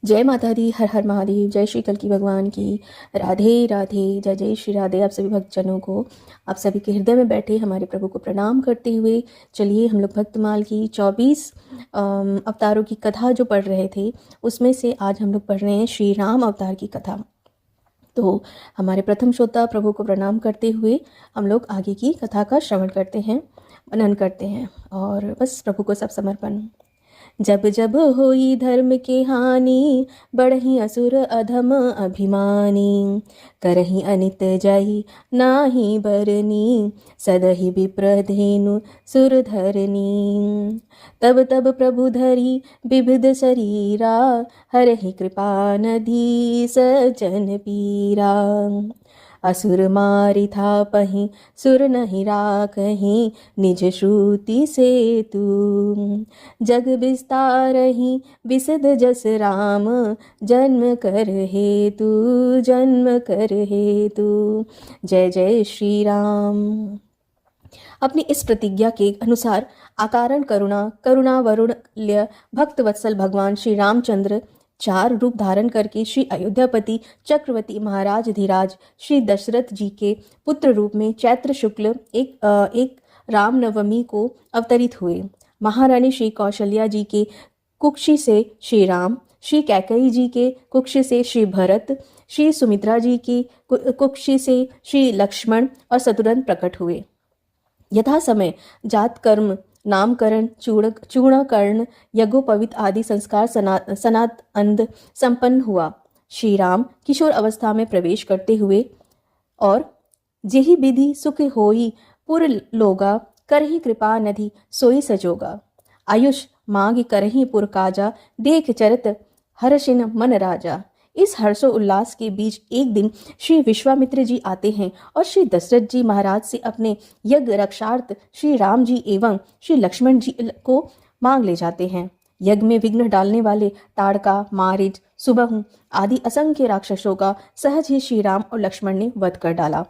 जय माता दी, हर हर महादेव। जय श्री कल्की भगवान की। राधे राधे, जय जय श्री राधे। आप सभी भक्तजनों को, आप सभी के हृदय में बैठे हमारे प्रभु को प्रणाम करते हुए चलिए हम लोग भक्तमाल की 24 अवतारों की कथा जो पढ़ रहे थे, उसमें से आज हम लोग पढ़ रहे हैं श्री राम अवतार की कथा। तो हमारे प्रथम श्रोता प्रभु को प्रणाम करते हुए हम लोग आगे की कथा का श्रवण करते हैं, मनन करते हैं और बस प्रभु को सब समर्पण। जब जब होई धर्म के हानि, बढ़ही असुर अधम अभिमानी। करही अनित जाई नाही बरनी, सदहि विप्रधेनु सुर धरनी। तब तब प्रभु धरी विविध शरीरा, हरहि कृपा नदी सजन पीरा। असुर मारि थापहि सुर नहीं राखहि, निज श्रुति से तू। जग विस्तारहि विशद जस राम, जन्म कर हेतु जन्म कर हेतु। जय जय श्री राम। अपनी इस प्रतिज्ञा के अनुसार अकारण करुणा वरुण्य भक्त वत्सल भगवान श्री रामचंद्र 4 रूप धारण करके श्री अयोध्यापति चक्रवर्ती महाराज धीराज श्री दशरथ जी के पुत्र रूप में चैत्र शुक्ल एक रामनवमी को अवतरित हुए। महारानी श्री कौशल्या जी के कुक्षी से श्री राम, श्री कैकेयी जी के कुक्षी से श्री भरत, श्री सुमित्रा जी की कुक्षी से श्री लक्ष्मण और शत्रुघ्न प्रकट हुए। यथा समय जात कर्म, नामकरण, चूर्णकर्ण, यज्ञोपवीत आदि संस्कार सनात अंध संपन्न हुआ। श्री राम किशोर अवस्था में प्रवेश करते हुए और जेहि विधि सुख होई पुर लोगा, करही कृपा नधि सोई सजोगा। आयुष मांग करही पुर काजा, देख चरित हर्षिन मन राजा। इस हर्षो उल्लास के बीच एक दिन श्री विश्वामित्र जी आते हैं और श्री दशरथ जी महाराज से अपने यज्ञ रक्षार्थ श्री राम जी एवं श्री लक्ष्मण जी को मांग ले जाते हैं। यज्ञ में विघ्न डालने वाले ताड़का, मारीच, सुबहु आदि असंख्य राक्षसों का सहज ही श्री राम और लक्ष्मण ने वध कर डाला।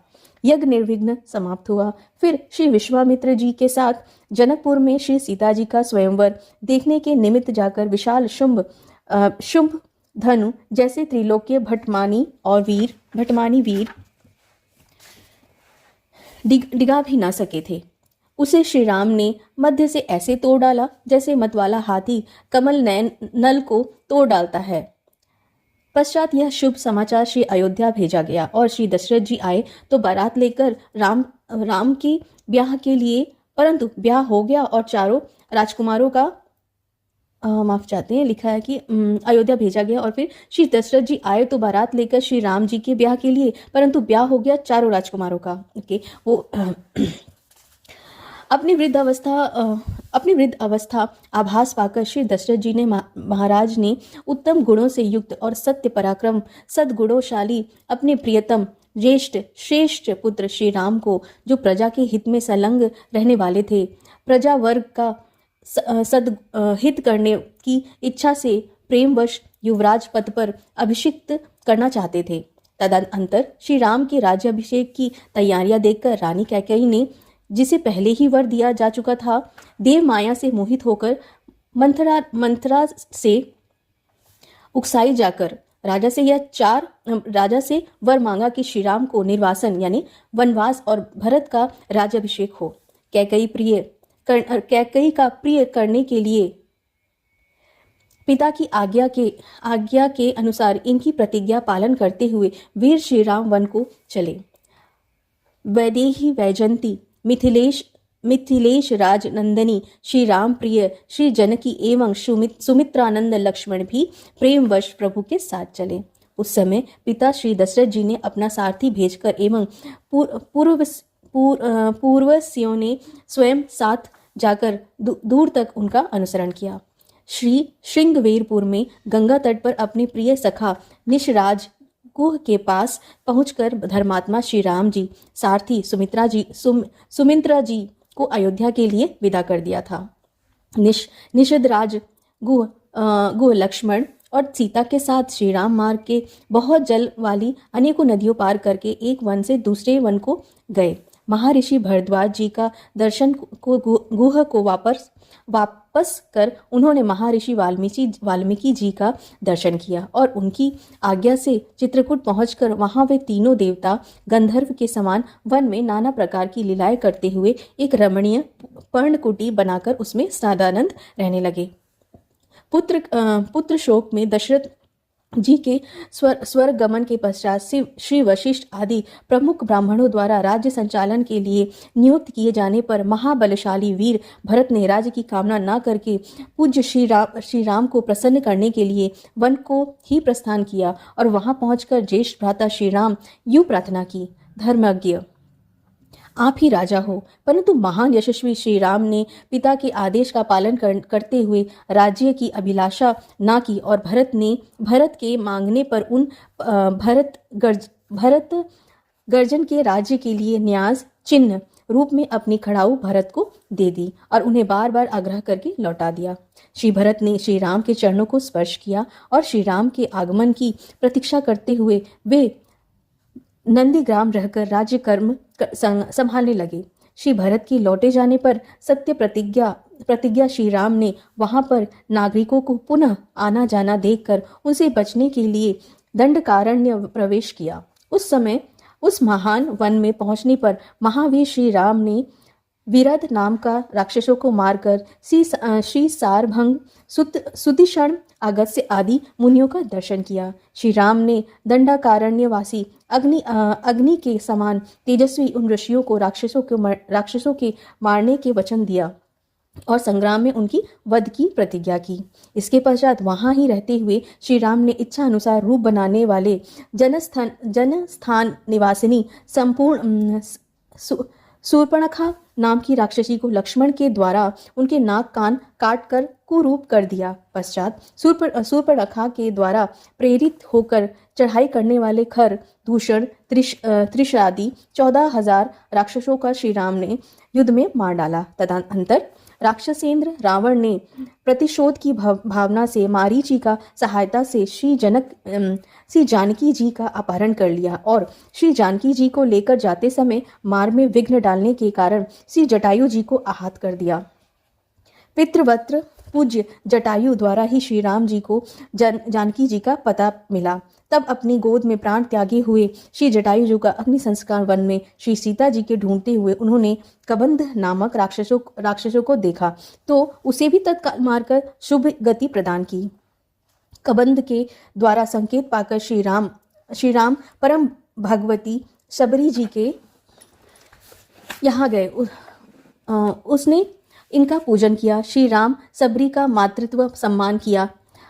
यज्ञ निर्विघ्न समाप्त हुआ। फिर श्री विश्वामित्र जी के साथ जनकपुर में श्री सीता जी का स्वयंवर देखने के निमित्त जाकर विशाल शुंभ धनु जैसे त्रिलोक्य भटमानी वीर डिगा भी ना सके थे। उसे श्री राम ने मध्य से ऐसे तोड़ डाला जैसे मतवाला हाथी कमल नयन नल को तोड़ डालता है। पश्चात यह शुभ समाचार श्री अयोध्या भेजा गया और श्री दशरथ जी आए तो बारात लेकर राम के ब्याह के लिए, परंतु ब्याह हो गया और चारों राजकुमारों का माफ चाहते हैं, लिखा है कि अयोध्या भेजा गया और फिर श्री दशरथ जी आए तो बारात लेकर श्री राम जी के ब्याह के लिए, परंतु ब्याह हो गया चारों राजकुमारों का। ओके, वो अपनी वृद्ध अवस्था आभास पाकर श्री दशरथ जी ने महाराज ने उत्तम गुणों से युक्त और सत्य पराक्रम सद्गुणोशाली अपने प्रियतम ज्येष्ठ श्रेष्ठ पुत्र श्री राम को, जो प्रजा के हित में संलग्न रहने वाले थे, प्रजा वर्ग का हित करने की इच्छा से प्रेमवश युवराज पद पर अभिषिक्त करना चाहते थे। तदनंतर श्री राम के राज्याभिषेक की तैयारियां देखकर रानी कैकेयी ने, जिसे पहले ही वर दिया जा चुका था, देव माया से मोहित होकर मंथरा से उकसाई जाकर राजा से वर मांगा कि श्री राम को निर्वासन यानी वनवास और भरत का राज्याभिषेक हो। कैकेयी का प्रिय करने के लिए पिता की आज्ञा के अनुसार इनकी प्रतिज्ञा पालन करते हुए वीर श्री राम वन को चले। वैदेही वैजंती मिथिलेश राज नंदनी श्री राम प्रिय श्री जनकी एवं सुमित्रानंद लक्ष्मण भी प्रेमवश प्रभु के साथ चले। उस समय पिता श्री दशरथ जी ने अपना सारथी भेजकर एवं पूर्वस्यों ने स्वयं साथ जाकर दूर तक उनका अनुसरण किया। श्री श्रृंगवेरपुर में गंगा तट पर अपने प्रिय सखा निशराज गुह के पास पहुंचकर धर्मात्मा श्री राम जी सारथी सुमित्रा जी को अयोध्या के लिए विदा कर दिया था। निषदराज गुह लक्ष्मण और सीता के साथ श्री राम मार्ग के बहुत जल वाली अनेकों नदियों पार करके एक वन से दूसरे वन को गए। महर्षि भरद्वाज जी का दर्शन को गुह को वापस कर उन्होंने महर्षि वाल्मीकि जी का दर्शन किया और उनकी आज्ञा से चित्रकूट पहुंचकर वहां वे तीनों देवता गंधर्व के समान वन में नाना प्रकार की लीलाएं करते हुए एक रमणीय पर्णकुटी बनाकर उसमें सादानंद रहने लगे। पुत्र शोक में दशरथ जी के स्वर्ग गमन के पश्चात श्री वशिष्ठ आदि प्रमुख ब्राह्मणों द्वारा राज्य संचालन के लिए नियुक्त किए जाने पर महाबलशाली वीर भरत ने राज्य की कामना न करके पूज्य श्री राम को प्रसन्न करने के लिए वन को ही प्रस्थान किया और वहां पहुंचकर ज्येष्ठ भ्राता श्री राम यूं प्रार्थना की, धर्मज्ञ आप ही राजा हो। परंतु महान यशस्वी श्री राम ने पिता के आदेश का पालन करते हुए राज्य की अभिलाषा ना की और भरत के मांगने पर उन भरत गर्जन के राज्य के लिए न्यास चिन्ह रूप में अपनी खड़ाऊ भरत को दे दी और उन्हें बार बार आग्रह करके लौटा दिया। श्री भरत ने श्री राम के चरणों को स्पर्श किया और श्री राम के आगमन की प्रतीक्षा करते हुए वे नंदीग्राम रहकर राज्य कर्म संभालने लगे। श्री भरत के लौटे जाने पर सत्य प्रतिज्ञा श्री राम ने वहां पर नागरिकों को पुनः आना जाना देखकर उनसे बचने के लिए दंडकारण्य प्रवेश किया। उस समय उस महान वन में पहुंचने पर महावीर श्री राम ने विरध नाम का राक्षसों को मारकर श्री सारभंग सुतिषण अगस्त्य आदि मुनियों का दर्शन किया। श्री राम ने दंडाकारण्यवासी अग्नि के समान तेजस्वी उन ऋषियों को राक्षसों के मारने के वचन दिया और संग्राम में उनकी वध की प्रतिज्ञा की। इसके पश्चात वहां ही रहते हुए श्री राम ने इच्छा अनुसार रूप बनाने वाले जनस्थान निवासिनी संपूर्ण शूर्पणखा नाम की राक्षसी को लक्ष्मण के द्वारा उनके नाक कान काट कर कुरूप कर दिया। पश्चात शूर्पणखा के द्वारा प्रेरित होकर चढ़ाई करने वाले खर, दूषण, त्रिशादि 14,000 राक्षसों का श्री राम ने युद्ध में मार डाला। तदनंतर राक्षसेंद्र रावण ने प्रतिशोध की भावना से मारीची का सहायता से श्री जानकी जी का अपहरण कर लिया और श्री जानकी जी को लेकर जाते समय मार्ग में विघ्न डालने के कारण श्री जटायु जी को आहत कर दिया। पितृवत्र पूज्य जटायु द्वारा ही श्री राम जी को जानकी जी का पता मिला। तब अपनी गोद में प्राण त्यागे हुए श्री जटायु जी का अग्नि संस्कार वन में श्री सीता जी के ढूंढते हुए उन्होंने कबंध नामक राक्षसों को देखा तो उसे भी तत्काल मारकर शुभ गति प्रदान की। कबंध के द्वारा संकेत पाकर श्री राम परम भगवती शबरी जी के यहाँ गए। उसने इनका पूजन किया। श्री राम सबरी का मातृत्व सम्मान किया,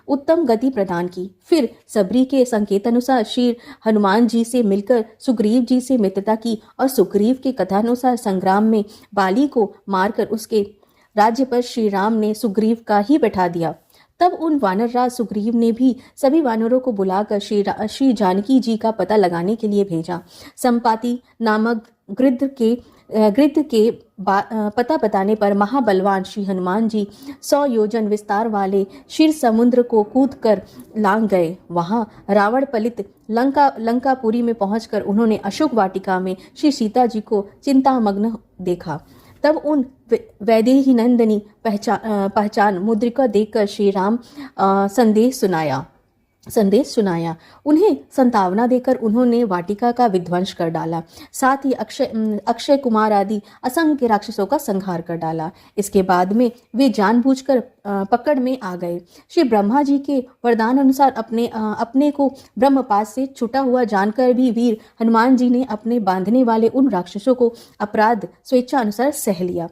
उत्तम गति प्रदान की। फिर सबरी के संकेत अनुसार श्री हनुमान जी से मिलकर सुग्रीव जी से मित्रता की और सुग्रीव के कथानुसार संग्राम में बाली को मारकर उसके राज्य पर श्री राम ने सुग्रीव का ही बैठा दिया। तब उन वानरराज सुग्रीव ने भी सभी वानरों को बुलाकर श्री जानकी जी का पता लगाने के लिए भेजा। संपाति नामक गृध्र के पता बताने पर महाबलवान श्री हनुमान जी 100 योजन विस्तार वाले क्षीर समुद्र को कूद कर लांग गए। वहां रावण पलित लंकापुरी में पहुंचकर उन्होंने अशोक वाटिका में श्री सीता जी को चिंतामग्न देखा। तब उन वैदेही नंदिनी पहचान मुद्रिका देखकर श्री राम संदेश सुनाया। उन्हें संतावना देकर उन्होंने वाटिका का विध्वंस कर डाला। साथ ही अक्षय कुमार आदि असंख्य राक्षसों का संहार कर डाला। इसके बाद में वे जानबूझकर पकड़ में आ गए। श्री ब्रह्मा जी के वरदान अनुसार अपने को ब्रह्मपाद से छुटा हुआ जानकर भी वीर हनुमान जी ने अपने बांधने वाले उन राक्षसों को अपराध स्वेच्छा अनुसार सह लिया।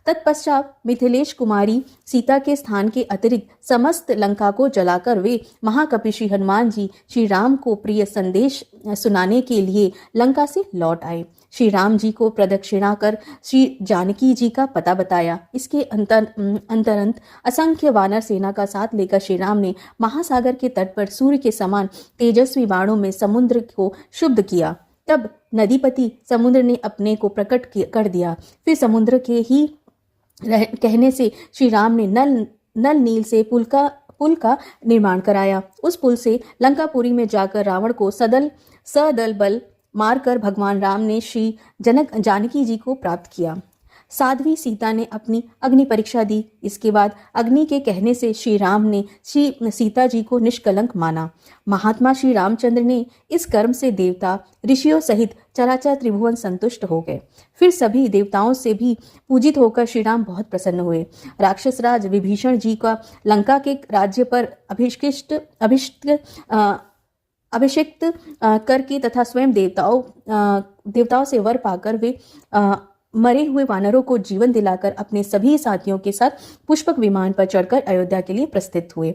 तत्पश्चात मिथिलेश कुमारी सीता के स्थान के अतिरिक्त समस्त लंका को जलाकर वे महाकपि श्री हनुमान जी श्री राम को प्रिय संदेश सुनाने के लिए लंका से लौट आए। श्री राम जी को प्रदक्षिणा कर श्री जानकी जी का पता बताया। इसके अंतरंत असंख्य वानर सेना का साथ लेकर श्री राम ने महासागर के तट पर सूर्य के समान तेजस्वी बाणों में समुद्र को शुद्ध किया। तब नदीपति समुद्र ने अपने को प्रकट कर दिया। फिर समुद्र के ही कहने से श्री राम ने नल नील से पुल का निर्माण कराया। उस पुल से लंकापुरी में जाकर रावण को सदल बल मारकर भगवान राम ने श्री जानकी जी को प्राप्त किया। साध्वी सीता ने अपनी अग्नि परीक्षा दी। इसके बाद अग्नि के कहने से श्री राम ने श्री सीता जी को निष्कलंक माना। महात्मा श्री रामचंद्र ने इस कर्म से देवता ऋषियों सहित चराचर त्रिभुवन संतुष्ट हो गए। फिर सभी देवताओं से भी पूजित होकर श्री राम बहुत प्रसन्न हुए। राक्षस राज विभीषण जी का लंका के राज्य पर अभिषिक्त करके तथा स्वयं देवताओं से वर पाकर वे मरे हुए वानरों को जीवन दिलाकर अपने सभी साथियों के साथ पुष्पक विमान पर चढ़कर अयोध्या के लिए प्रस्थित हुए।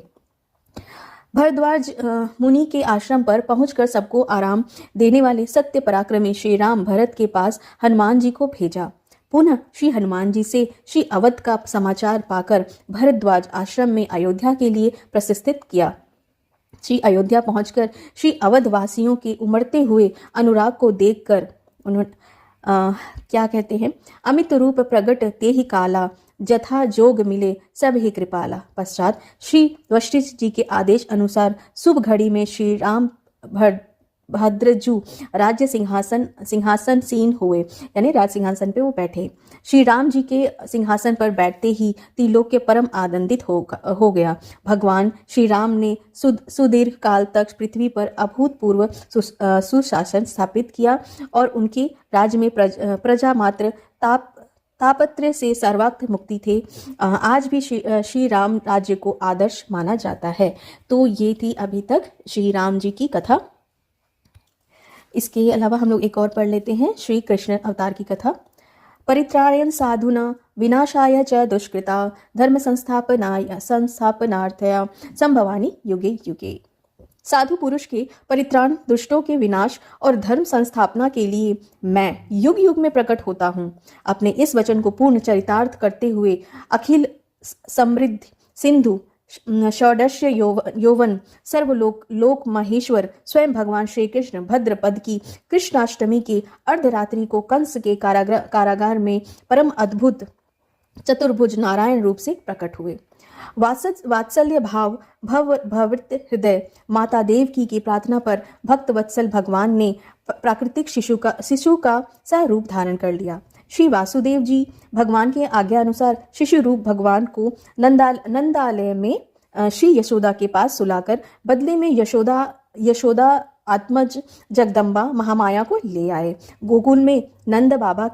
भरद्वाज मुनि के आश्रम पर पहुंचकर सबको आराम देने वाले सत्य पराक्रमी श्री राम भरत के पास हनुमान जी को भेजा। पुनः श्री हनुमान जी से श्री अवध का समाचार पाकर भरद्वाज आश्रम में अयोध्या के लिए प्रस्थित किया। श्री अयोध्या पहुंचकर श्री अवध वासियों के उमड़ते हुए अनुराग को देखकर उन्होंने क्या कहते हैं, अमित रूप प्रगट ते ही काला, जथा जोग मिले सब ही कृपाला। पश्चात श्री वशिष्ठ जी के आदेश अनुसार शुभ घड़ी में श्री राम भद्रजू राज्य सिंहासन सीन हुए, यानी राज सिंहासन पे वो बैठे। श्री राम जी के सिंहासन पर बैठते ही त्रिलोक के परम आनंदित हो गया। भगवान श्री राम ने सुदीर्घ काल तक पृथ्वी पर अभूतपूर्व सुशासन स्थापित किया और उनके राज्य में प्रजा मात्र तापत्रय से सर्वार्थ मुक्ति थे। आज भी श्री राम राज्य को आदर्श माना जाता है। तो ये थी अभी तक श्री राम जी की कथा। इसके अलावा हम लोग एक और पढ़ लेते हैं श्री कृष्ण अवतार की कथा। परित्रायण साधुना विनाशाय च दुष्कृता धर्म संस्थापनार्थया संभवानि युगे युगे। साधु पुरुष के परित्राण, दुष्टों के विनाश और धर्म संस्थापना के लिए मैं युग युग में प्रकट होता हूँ। अपने इस वचन को पूर्ण चरितार्थ करते हुए अखिल समृद्धि सिंधु षोडश यौवन सर्वलोक महेश्वर स्वयं भगवान श्री कृष्ण भद्रपद की कृष्णाष्टमी के अर्धरात्रि को कंस के कारागार में परम अद्भुत चतुर्भुज नारायण रूप से प्रकट हुए। वात्सल्य भाव भवृत हृदय माता देवकी की प्रार्थना पर भक्त वत्सल भगवान ने प्राकृतिक शिशु का सा रूप धारण कर लिया। श्री वासुदेव जी भगवान के आज्ञा अनुसार शिशु रूप भगवान को नंदालय में श्री यशोदा के पास सुलाकर बदले में यशोदा आत्मज जगदम्बा महामाया को ले आए। गोकुल में नंद बाबा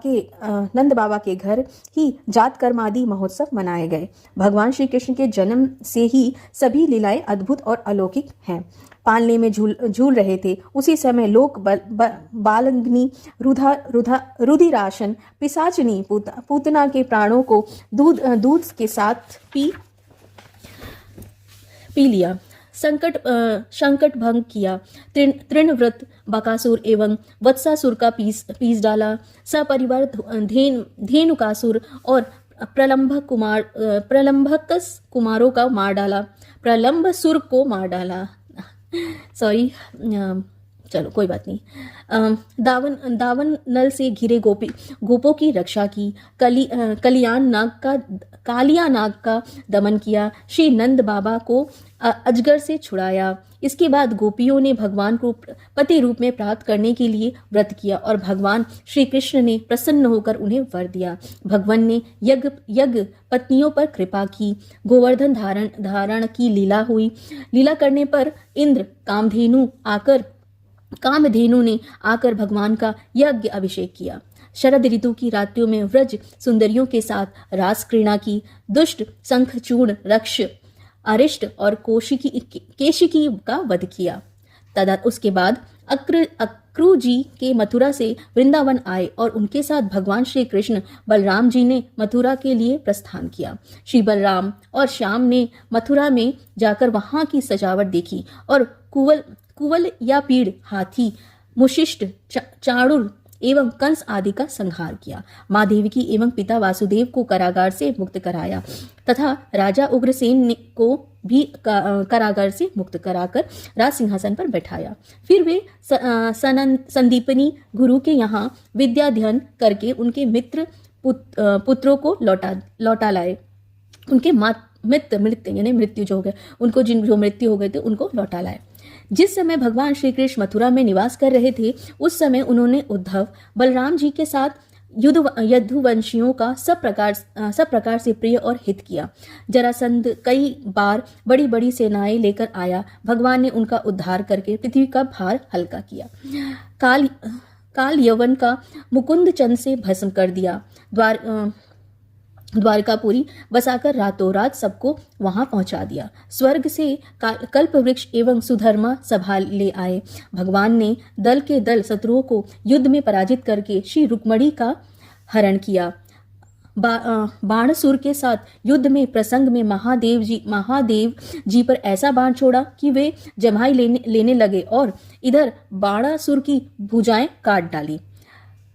के घर ही जात कर्मादि महोत्सव मनाए गए। भगवान श्री कृष्ण के जन्म से ही सभी लीलाएं अद्भुत और अलौकिक हैं। पालने में झूल रहे थे, उसी समय लोक बालंगनी रुधिराशन पिशाचनी पूतना के प्राणों को दूध के साथ पी लिया। संकट भंग किया। तृणव्रत बकासुर एवं वत्सासुर का पीस डाला। सपरिवार धेनुकासुर और प्रलंभकस कुमारों का मार डाला। प्रलंबसुर को मार डाला। सॉरी, चलो कोई बात नहीं। दावन नल से घिरे गोपों की रक्षा की। कालिया नाग का दमन किया। श्री नंद बाबा को अजगर से छुड़ाया। इसके बाद गोपियों ने भगवान को पति रूप में प्राप्त करने के लिए व्रत किया और भगवान श्री कृष्ण ने प्रसन्न होकर उन्हें वर दिया। भगवान ने यज्ञ पत्नियों पर कृपा की। गोवर्धन धारण की लीला हुई। लीला करने पर इंद्र कामधेनु ने आकर भगवान का यज्ञ अभिषेक किया। शरद ऋतु की रात्रियों में व्रज सुंदरियों के साथ रास क्रीड़ा की। दुष्ट शंखचूर्ण रक्ष अरिष्ट और केशिकी का वध किया। तदा उसके बाद अक्रू जी के मथुरा से वृंदावन आए और उनके साथ भगवान श्री कृष्ण बलराम जी ने मथुरा के लिए प्रस्थान किया। श्री बलराम और श्याम ने मथुरा में जाकर वहां की सजावट देखी और कुवल या पीड़, हाथी, मुशिष्ट, चाणूर एवं कंस आदि का संहार किया। माँ देवकी एवं पिता वासुदेव को कारागार से मुक्त कराया तथा राजा उग्रसेन को भी कारागार से मुक्त कराकर राज सिंहासन पर बैठाया। फिर वे संदीपनी गुरु के यहाँ विद्याध्ययन करके उनके मित्र पुत्रों को लौटा लाए। उनके मृत्यु जो हो गए, उनको जो मृत्यु हो गए थे उनको लौटा लाए। जिस समय भगवान श्री कृष्ण मथुरा में निवास कर रहे थे, उस समय उन्होंने उद्धव बलराम जी के साथ यदुवंशियों का सब प्रकार से प्रिय और हित किया। जरासंध कई बार बड़ी बड़ी सेनाएं लेकर आया। भगवान ने उनका उद्धार करके पृथ्वी का भार हल्का किया। काल यवन का मुकुंद चंद से भस्म कर दिया। द्वारकापुरी बसाकर रातों रात सबको वहां पहुंचा दिया। स्वर्ग से कल्प वृक्ष एवं सुधर्मा सभा ले आए। भगवान ने दल के दल शत्रुओं को युद्ध में पराजित करके श्री रुक्मणी का हरण किया। बाणसुर के साथ युद्ध में प्रसंग में महादेव जी पर ऐसा बाण छोड़ा कि वे जम्हाई लेने लगे और इधर बाणासुर की भुजाएं काट डाली।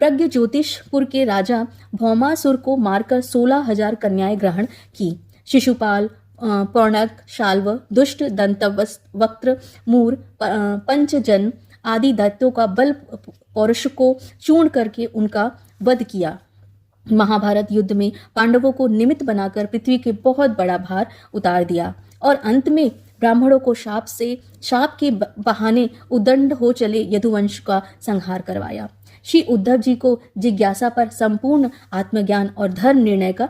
प्रज्ञ ज्योतिषपुर के राजा भौमासुर को मारकर 16,000 कन्याएं ग्रहण की। शिशुपाल, पौर्णक, शाल्व, दुष्ट, दंतवक्त्र, मूर, पंचजन आदि दैत्यों का बल पौरुष को चूर्ण करके उनका वध किया। महाभारत युद्ध में पांडवों को निमित्त बनाकर पृथ्वी के बहुत बड़ा भार उतार दिया और अंत में ब्राह्मणों को शाप के बहाने उदंड हो चले यदुवंश का संहार करवाया। श्री उद्धव जी को जिज्ञासा पर संपूर्ण आत्मज्ञान और धर्म निर्णय का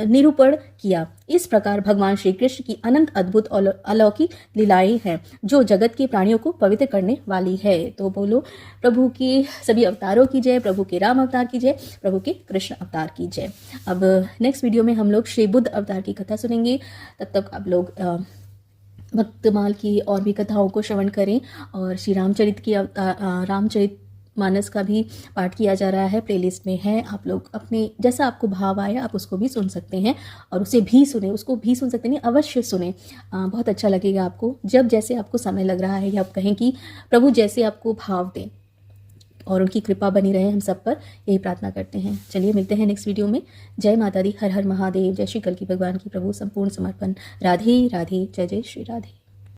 निरूपण किया। इस प्रकार भगवान श्री कृष्ण की अनंत अद्भुत और अलौकिक लीलाएं हैं जो जगत के प्राणियों को पवित्र करने वाली है। तो बोलो प्रभु की सभी अवतारों की जय, प्रभु के राम अवतार की जय, प्रभु के कृष्ण अवतार की जय। अब नेक्स्ट वीडियो में हम लोग श्री बुद्ध अवतार की कथा सुनेंगे। तब तक आप लोग भक्तमाल की और भी कथाओं को श्रवण करें और श्री रामचरित मानस का भी पाठ किया जा रहा है, प्लेलिस्ट में है। आप लोग अपने जैसा आपको भाव आए आप उसको भी सुन सकते हैं और उसको भी सुन सकते हैं, अवश्य सुने। बहुत अच्छा लगेगा आपको। जब जैसे आपको समय लग रहा है या आप कहें कि प्रभु जैसे आपको भाव दें और उनकी कृपा बनी रहे हम सब पर, यही प्रार्थना करते हैं। चलिए मिलते हैं नेक्स्ट वीडियो में। जय माता दी, हर हर महादेव, जय श्री कल्कि भगवान की प्रभु, संपूर्ण समर्पण। राधे राधे, जय जय श्री राधे।